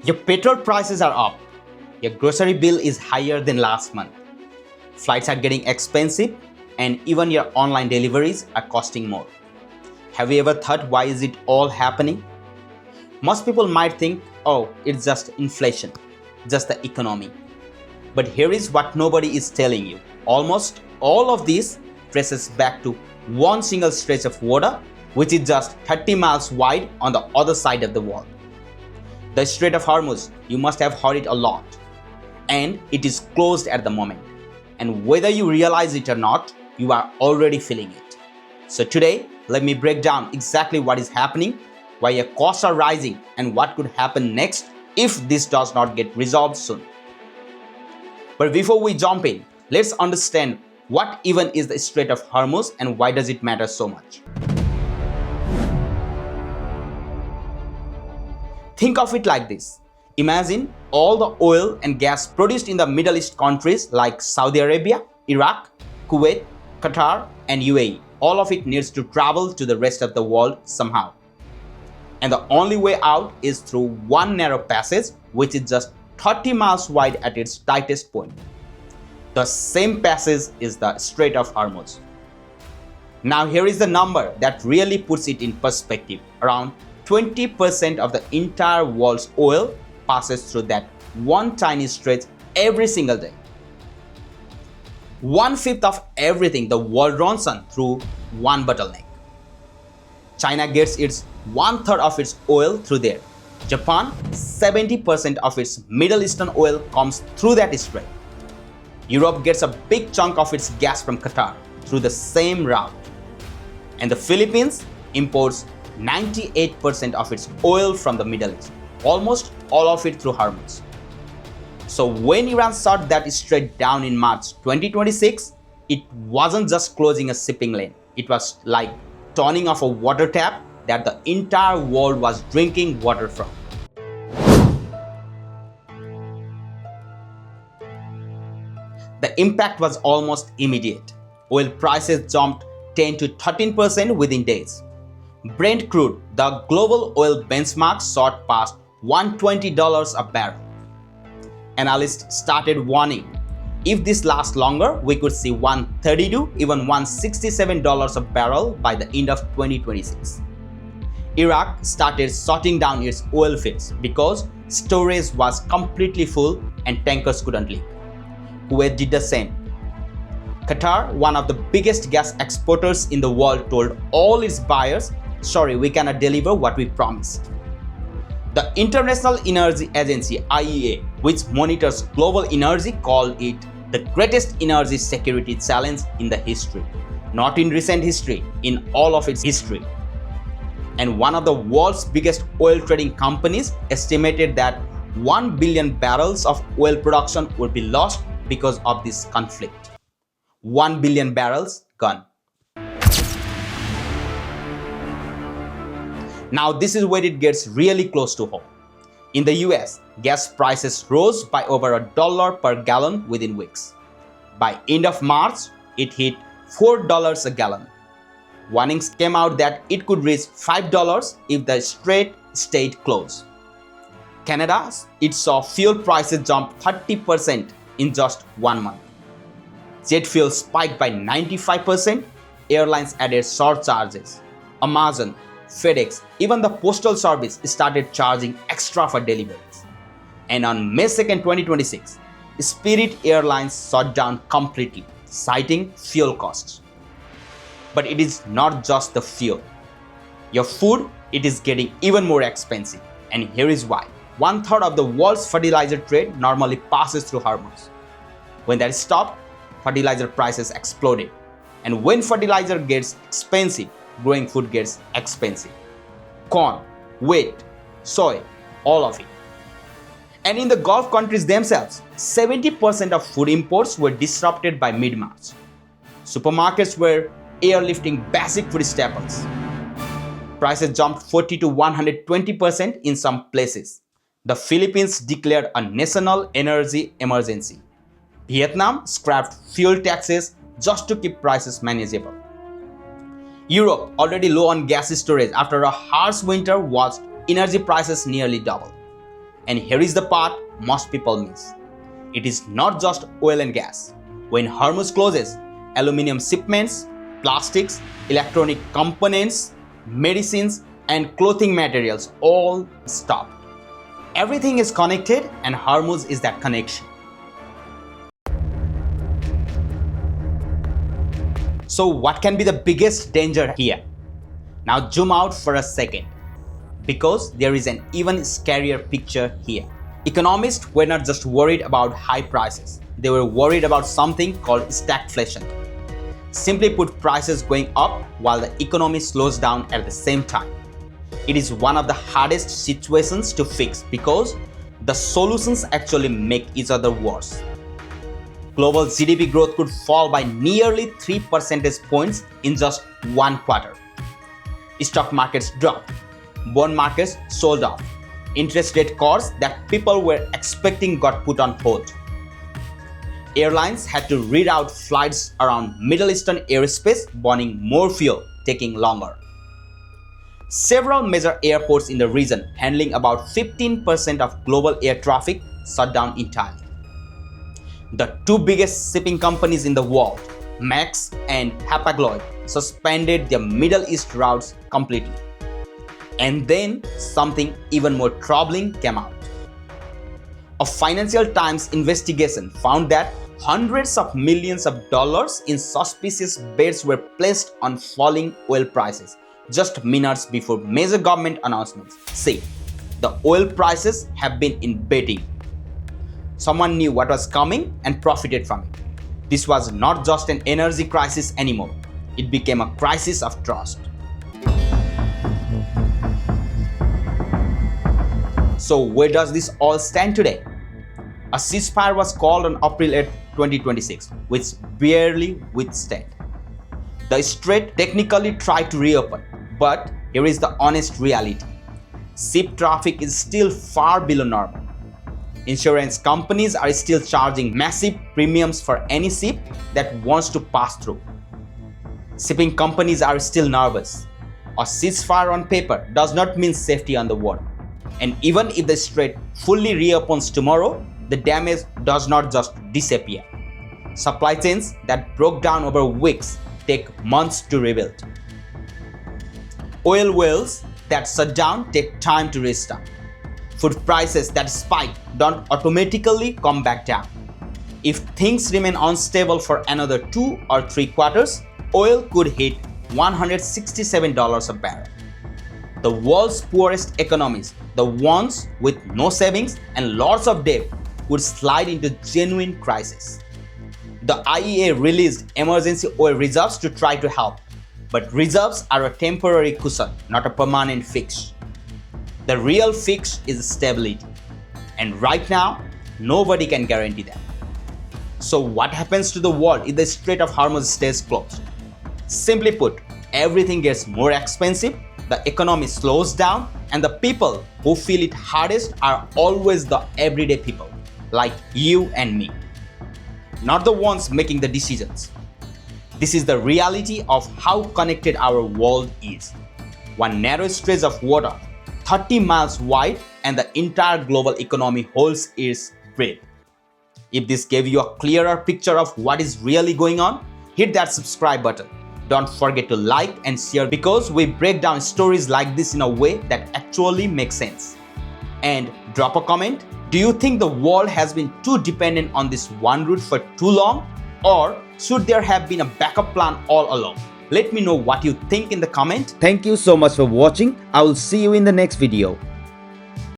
Your petrol prices are up. Your grocery bill is higher than last month. Flights are getting expensive, and even your online deliveries are costing more. Have you ever thought, why is it all happening? Most people might think, oh, it's just inflation, just the economy. But here is what nobody is telling you. Almost all of this traces back to one single stretch of water, which is just 30 miles wide on the other side of the world. The Strait of Hormuz, you must have heard it a lot. And it is closed at the moment. And whether you realize it or not, you are already feeling it. So today, let me break down exactly what is happening, why your costs are rising, and what could happen next if this does not get resolved soon. But before we jump in, let's understand what even is the Strait of Hormuz and why does it matter so much. Think of it like this. Imagine all the oil and gas produced in the Middle East countries like Saudi Arabia, Iraq, Kuwait, Qatar, and UAE. All of it needs to travel to the rest of the world somehow. And the only way out is through one narrow passage, which is just 30 miles wide at its tightest point. The same passage is the Strait of Hormuz. Now here is the number that really puts it in perspective. Around 20% of the entire world's oil passes through that one tiny stretch every single day. 1/5 of everything the world runs on through one bottleneck. China gets its 1/3 of its oil through there. Japan, 70% of its Middle Eastern oil comes through that strait. Europe gets a big chunk of its gas from Qatar through the same route. And the Philippines imports 98% of its oil from the Middle East, almost all of it through Hormuz. So when Iran shut that strait down in March 2026, it wasn't just closing a shipping lane. It was like turning off a water tap that the entire world was drinking water from. The impact was almost immediate. Oil prices jumped 10 to 13% within days. Brent crude, the global oil benchmark, shot past $120 a barrel. Analysts started warning, if this lasts longer, we could see $132, even $167 a barrel by the end of 2026. Iraq started shutting down its oil fields because storage was completely full and tankers couldn't leak. Kuwait did the same. Qatar, one of the biggest gas exporters in the world, told all its buyers, sorry, we cannot deliver what we promised. The International Energy Agency, IEA, which monitors global energy, called it the greatest energy security challenge in the history. Not in recent history, in all of its history. And one of the world's biggest oil trading companies estimated that 1 billion barrels of oil production would be lost because of this conflict. 1 billion barrels gone. Now this is where it gets really close to home. In the US, gas prices rose by over $1 per gallon within weeks. By end of March, it hit $4 a gallon. Warnings came out that it could reach $5 if the strait stayed closed. Canada, it saw fuel prices jump 30% in just 1 month. Jet fuel spiked by 95%, airlines added surcharges. Amazon, FedEx, even the postal service started charging extra for deliveries. And on May 2nd, 2026, Spirit Airlines shut down completely, citing fuel costs. But it is not just the fuel. Your food, it is getting even more expensive. And here is why. 1/3 of the world's fertilizer trade normally passes through Hormuz. When that stopped, fertilizer prices exploded. And when fertilizer gets expensive, growing food gets expensive. Corn, wheat, soy, all of it. And in the Gulf countries themselves, 70% of food imports were disrupted by mid-March. Supermarkets were airlifting basic food staples. Prices jumped 40 to 120% in some places. The Philippines declared a national energy emergency. Vietnam scrapped fuel taxes just to keep prices manageable. Europe, already low on gas storage after a harsh winter, watched energy prices nearly double. And here is the part most people miss. It is not just oil and gas. When Hormuz closes, aluminum shipments, plastics, electronic components, medicines, and clothing materials all stop. Everything is connected, and Hormuz is that connection. So what can be the biggest danger here? Now zoom out for a second, because there is an even scarier picture here. Economists were not just worried about high prices, they were worried about something called stagflation. Simply put, prices going up while the economy slows down at the same time. It is one of the hardest situations to fix because the solutions actually make each other worse. Global GDP growth could fall by nearly 3 percentage points in just one quarter. Stock markets dropped, bond markets sold off, interest rate cuts that people were expecting got put on hold. Airlines had to reroute flights around Middle Eastern airspace, burning more fuel, taking longer. Several major airports in the region, handling about 15% of global air traffic, shut down entirely. The two biggest shipping companies in the world, Max and Hapag-Lloyd, suspended their Middle East routes completely. And then something even more troubling came out. A Financial Times investigation found that hundreds of millions of dollars in suspicious bets were placed on falling oil prices just minutes before major government announcements. See, the oil prices have been in betting. Someone knew what was coming and profited from it. This was not just an energy crisis anymore. It became a crisis of trust. So where does this all stand today? A ceasefire was called on April 8, 2026, which barely withstood. The strait technically tried to reopen, but here is the honest reality. Ship traffic is still far below normal. Insurance companies are still charging massive premiums for any ship that wants to pass through. Shipping companies are still nervous. A ceasefire on paper does not mean safety on the water. And even if the strait fully reopens tomorrow, the damage does not just disappear. Supply chains that broke down over weeks take months to rebuild. Oil wells that shut down take time to restart. Food prices that spike don't automatically come back down. If things remain unstable for another 2 or 3 quarters, oil could hit $167 a barrel. The world's poorest economies, the ones with no savings and lots of debt, would slide into genuine crisis. The IEA released emergency oil reserves to try to help, but reserves are a temporary cushion, not a permanent fix. The real fix is stability, and right now, nobody can guarantee that. So what happens to the world if the Strait of Hormuz stays closed? Simply put, everything gets more expensive, the economy slows down, and the people who feel it hardest are always the everyday people, like you and me. Not the ones making the decisions. This is the reality of how connected our world is. One narrow stretch of water, 30 miles wide, and the entire global economy holds its breath. If this gave you a clearer picture of what is really going on, hit that subscribe button. Don't forget to like and share because we break down stories like this in a way that actually makes sense. And drop a comment. Do you think the world has been too dependent on this one route for too long? Or should there have been a backup plan all along? Let me know what you think in the comment. Thank you so much for watching. I will see you in the next video.